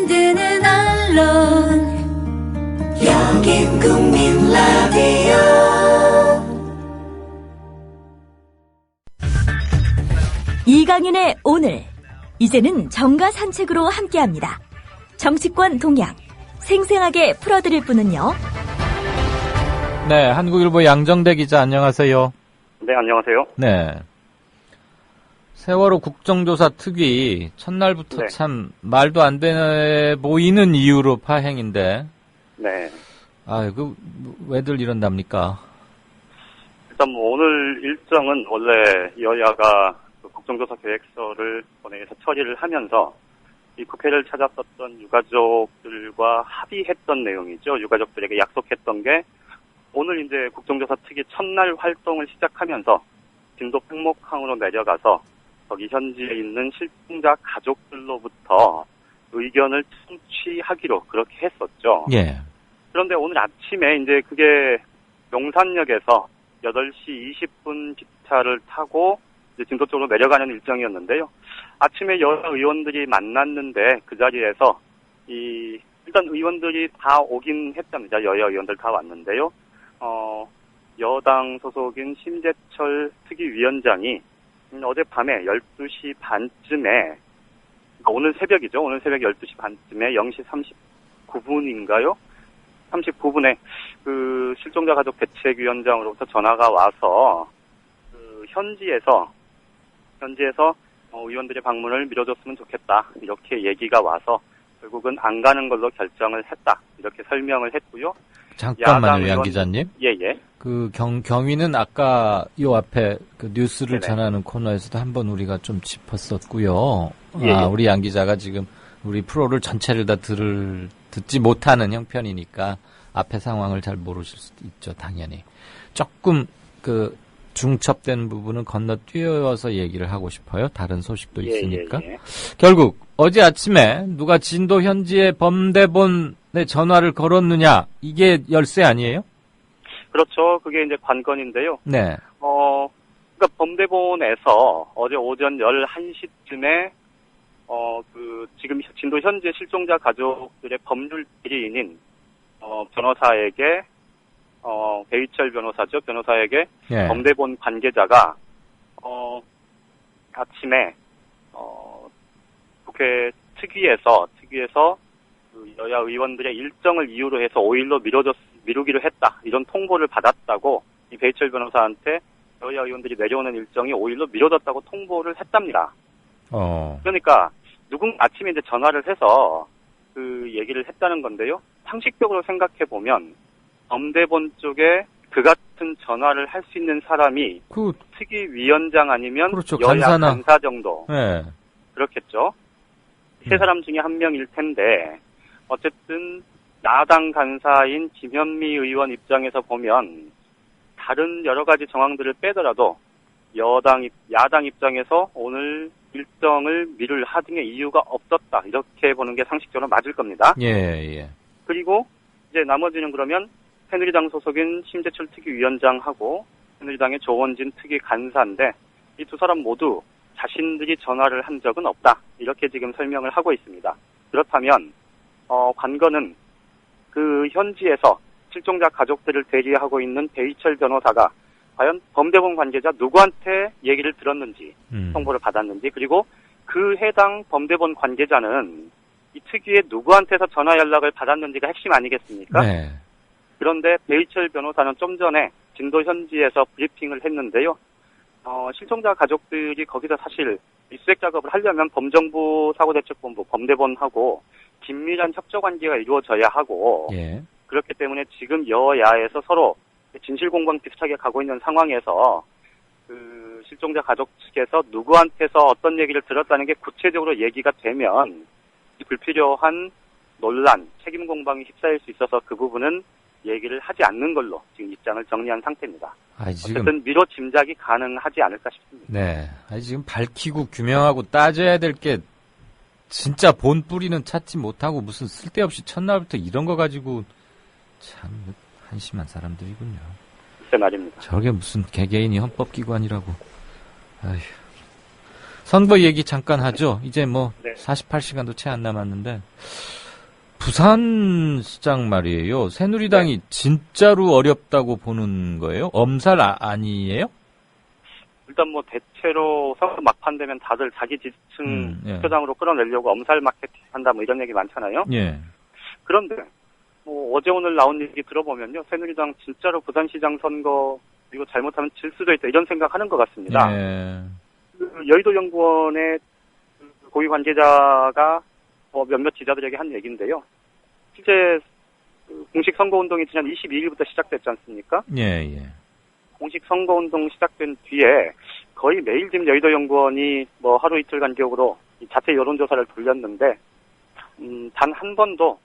만드는 언론 여긴 국민 라디오. 이강윤의 오늘, 이제는 정가 산책으로 함께합니다. 정치권 동향 생생하게 풀어드릴 분은요. 네, 한국일보 양정대 기자 안녕하세요. 네, 안녕하세요. 네. 세월호 국정조사 특위 첫날부터 네. 참 말도 안 돼 보이는 이유로 파행인데. 네. 왜들 이런답니까? 일단 오늘 일정은 원래 여야가 국정조사 계획서를 본회의에서 처리를 하면서 이 국회를 찾았었던 유가족들과 합의했던 내용이죠. 유가족들에게 약속했던 게 오늘 이제 국정조사 특위 첫날 활동을 시작하면서 진도 팽목항으로 내려가서 거기 현지에 있는 실종자 가족들로부터 의견을 청취하기로 그렇게 했었죠. 예. 그런데 오늘 아침에 이제 그게 용산역에서 8시 20분 기차를 타고 이제 진도 쪽으로 내려가는 일정이었는데요. 아침에 여러 의원들이 만났는데 그 자리에서 일단 의원들이 다 오긴 했답니다. 여야 의원들 다 왔는데요. 여당 소속인 심재철 특위위원장이 어젯밤에 12시 반쯤에, 오늘 새벽이죠. 오늘 새벽 12시 반쯤에 0시 39분인가요? 39분에 그 실종자 가족 대책위원장으로부터 전화가 와서 그 현지에서 의원들의 방문을 미뤄줬으면 좋겠다. 이렇게 얘기가 와서 결국은 안 가는 걸로 결정을 했다. 이렇게 설명을 했고요. 잠깐만요, 양 기자님. 예. 그 경위는 아까 요 앞에 그 뉴스를 네네. 전하는 코너에서도 한번 우리가 좀 짚었었고요. 예. 우리 양 기자가 지금 우리 프로를 전체를 다 듣지 못하는 형편이니까 앞에 상황을 잘 모르실 수도 있죠, 당연히. 조금 그 중첩된 부분은 건너뛰어서 얘기를 하고 싶어요. 다른 소식도 있으니까. 예. 결국 어제 아침에 누가 진도 현지의 범대본에 전화를 걸었느냐, 이게 열쇠 아니에요? 그렇죠. 그게 이제 관건인데요. 네. 그러니까 범대본에서 어제 오전 11시쯤에 지금 진도 현재 실종자 가족들의 법률 대리인인 변호사에게 배희철 변호사에게 예. 범대본 관계자가 아침에 국회 특위에서 그 여야 의원들의 일정을 이유로 해서 5일로 미루기로 했다. 이런 통보를 받았다고 이 배희철 변호사한테 여야 의원들이 내려오는 일정이 5일로 미뤄졌다고 통보를 했답니다. 그러니까 아침에 이제 전화를 해서 그 얘기를 했다는 건데요. 상식적으로 생각해 보면 범대본 쪽에 그 같은 전화를 할 수 있는 사람이 특위위원장 아니면 그렇죠. 여야 간사 정도. 네. 그렇겠죠. 세 사람 중에 한 명일 텐데 어쨌든 야당 간사인 김현미 의원 입장에서 보면 다른 여러 가지 정황들을 빼더라도 야당 입장에서 오늘 일정을 미룰 하등의 이유가 없었다. 이렇게 보는 게 상식적으로 맞을 겁니다. 예. 그리고 이제 나머지는 그러면 새누리당 소속인 심재철 특위위원장하고 새누리당의 조원진 특위 간사인데 이 두 사람 모두 자신들이 전화를 한 적은 없다. 이렇게 지금 설명을 하고 있습니다. 그렇다면 관건은 그 현지에서 실종자 가족들을 대리하고 있는 배희철 변호사가 과연 범대본 관계자 누구한테 얘기를 들었는지, 통보를 받았는지, 그리고 그 해당 범대본 관계자는 이 특위에 누구한테서 전화 연락을 받았는지가 핵심 아니겠습니까? 네. 그런데 배희철 변호사는 좀 전에 진도 현지에서 브리핑을 했는데요. 실종자 가족들이 거기서 사실 수색 작업을 하려면 범정부 사고대책본부 범대본하고 긴밀한 협조 관계가 이루어져야 하고 예. 그렇기 때문에 지금 여야에서 서로 진실공방 비슷하게 가고 있는 상황에서 그 실종자 가족 측에서 누구한테서 어떤 얘기를 들었다는 게 구체적으로 얘기가 되면 불필요한 논란, 책임 공방이 휩싸일 수 있어서 그 부분은 얘기를 하지 않는 걸로 지금 입장을 정리한 상태입니다. 어쨌든 미뤄 짐작이 가능하지 않을까 싶습니다. 네. 지금 밝히고 규명하고 따져야 될 게 진짜 본 뿌리는 찾지 못하고 무슨 쓸데없이 첫날부터 이런 거 가지고 참 한심한 사람들이군요. 글쎄 말입니다. 저게 무슨 개개인이 헌법기관이라고. 아휴. 선거 얘기 잠깐 하죠. 이제 뭐 네. 48시간도 채 안 남았는데 부산시장 말이에요. 새누리당이 진짜로 어렵다고 보는 거예요? 엄살 아니에요? 일단 뭐 대체로 선거 막판 되면 다들 자기 지지층 예. 투표장으로 끌어내려고 엄살 마케팅 한다 뭐 이런 얘기 많잖아요. 예. 그런데 뭐 어제 오늘 나온 얘기 들어보면요. 새누리당 진짜로 부산시장 선거 이거 잘못하면 질 수도 있다 이런 생각하는 것 같습니다. 예. 그 여의도 연구원의 고위 관계자가 몇몇 기자들에게 한 얘기인데요. 실제 공식 선거운동이 지난 22일부터 시작됐지 않습니까? 예, 예. 공식 선거운동 시작된 뒤에 거의 매일 지금 여의도 연구원이 뭐 하루 이틀 간격으로 이 자체 여론조사를 돌렸는데 단 한 번도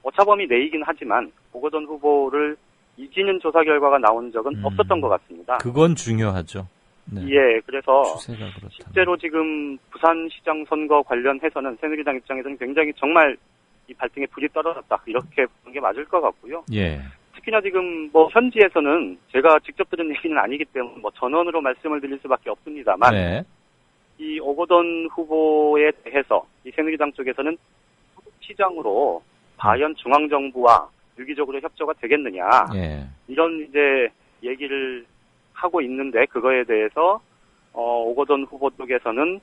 오차범위 내이긴 하지만 오거돈 후보를 이기는 조사 결과가 나온 적은 없었던 것 같습니다. 그건 중요하죠. 네. 예, 그래서 추세가 그렇다. 실제로 지금 부산시장 선거 관련해서는 새누리당 입장에서는 굉장히 정말 이 발등에 불이 떨어졌다 이렇게 보는 게 맞을 것 같고요. 예. 특히나 지금 뭐 현지에서는 제가 직접 들은 얘기는 아니기 때문에 뭐 전원으로 말씀을 드릴 수밖에 없습니다만 네. 이 오거돈 후보에 대해서 이 새누리당 쪽에서는 시장으로 과연 중앙정부와 유기적으로 협조가 되겠느냐 예. 이런 이제 얘기를 하고 있는데 그거에 대해서 오거돈 후보 쪽에서는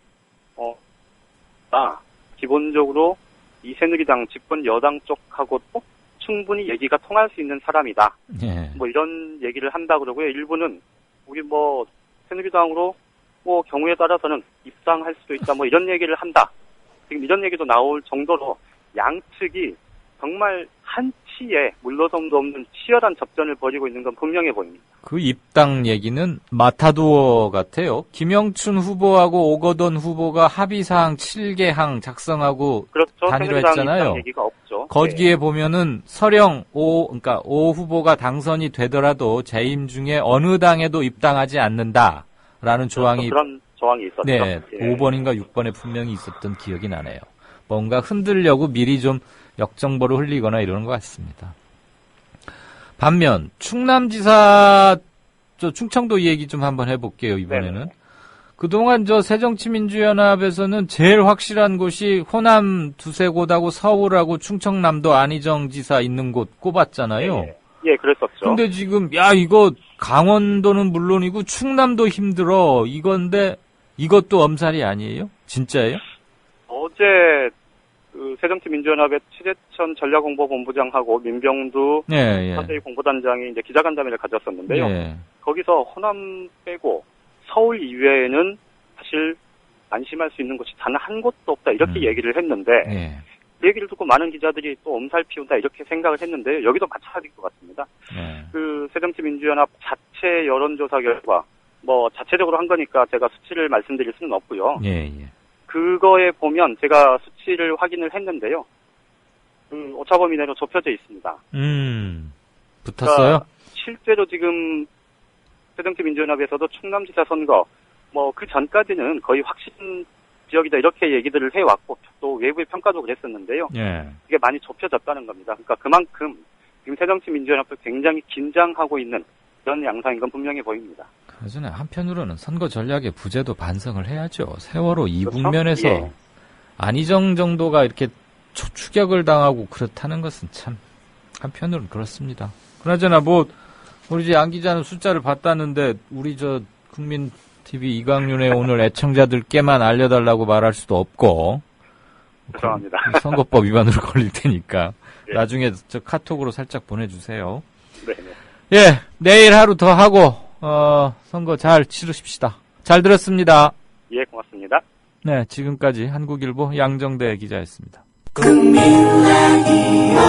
기본적으로 이 새누리당 집권 여당 쪽하고도 충분히 얘기가 통할 수 있는 사람이다. 예. 뭐 이런 얘기를 한다 그러고요. 일부는 우리 뭐 새누리당으로 뭐 경우에 따라서는 입당할 수도 있다. 뭐 이런 얘기를 한다. 지금 이런 얘기도 나올 정도로 양측이 정말 한치의 물러섬도 없는 치열한 접전을 벌이고 있는 건 분명해 보입니다. 그 입당 얘기는 마타도어 같아요. 김영춘 후보하고 오거돈 후보가 합의사항 7개항 작성하고 그렇죠. 단일화 새누리당 했잖아요. 입당 얘기가 없죠. 거기에 네. 보면은 서령 그러니까 오 후보가 당선이 되더라도 재임 중에 어느 당에도 입당하지 않는다라는 조항이 그런 조항이 있었죠. 네, 예. 5번인가 6번에 분명히 있었던 기억이 나네요. 뭔가 흔들려고 미리 좀 역정보를 흘리거나 이러는 것 같습니다. 반면 충남지사 충청도 얘기 좀 한번 해볼게요. 이번에는. 네네. 그동안 새정치민주연합에서는 제일 확실한 곳이 호남 두세 곳하고 서울하고 충청남도 안희정 지사 있는 곳 꼽았잖아요. 예, 그랬었죠. 근데 지금 이거 강원도는 물론이고 충남도 힘들어 이건데 이것도 엄살이 아니에요? 진짜예요? 어제 새정치민주연합의 최재천 전략홍보본부장하고 민병두 예. 사대위 공보단장이 이제 기자간담회를 가졌었는데요. 예. 거기서 호남 빼고 서울 이외에는 사실 안심할 수 있는 곳이 단 한 곳도 없다 이렇게 얘기를 했는데 예. 그 얘기를 듣고 많은 기자들이 또 엄살 피운다 이렇게 생각을 했는데 여기도 마찬가지일 것 같습니다. 예. 새정치민주연합 자체 여론조사 결과 뭐 자체적으로 한 거니까 제가 수치를 말씀드릴 수는 없고요. 예. 그거에 보면 제가 수치를 확인을 했는데요. 오차범위 내로 좁혀져 있습니다. 붙었어요? 그러니까 실제로 지금 새정치민주연합에서도 충남지사 선거 그 전까지는 거의 확신 지역이다 이렇게 얘기들을 해왔고 또 외부의 평가도 그랬었는데요. 예. 이게 많이 좁혀졌다는 겁니다. 그러니까 그만큼 지금 새정치민주연합도 굉장히 긴장하고 있는 그런 양상인 건 분명해 보입니다. 그러잖아요. 한편으로는 선거 전략의 부재도 반성을 해야죠. 세월호 이 그렇죠? 국면에서 예. 안희정 정도가 이렇게 추격을 당하고 그렇다는 것은 참 한편으로는 그렇습니다. 그나저나 우리 양 기자는 숫자를 봤다는데 우리 국민 TV 이강윤의 오늘 애청자들께만 알려달라고 말할 수도 없고 죄송합니다. 선거법 위반으로 걸릴 테니까 예. 나중에 카톡으로 살짝 보내주세요. 네네. 예, 내일 하루 더 하고 선거 잘 치르십시다. 잘 들었습니다. 예, 고맙습니다. 네, 지금까지 한국일보 양정대 기자였습니다. 국민 라디오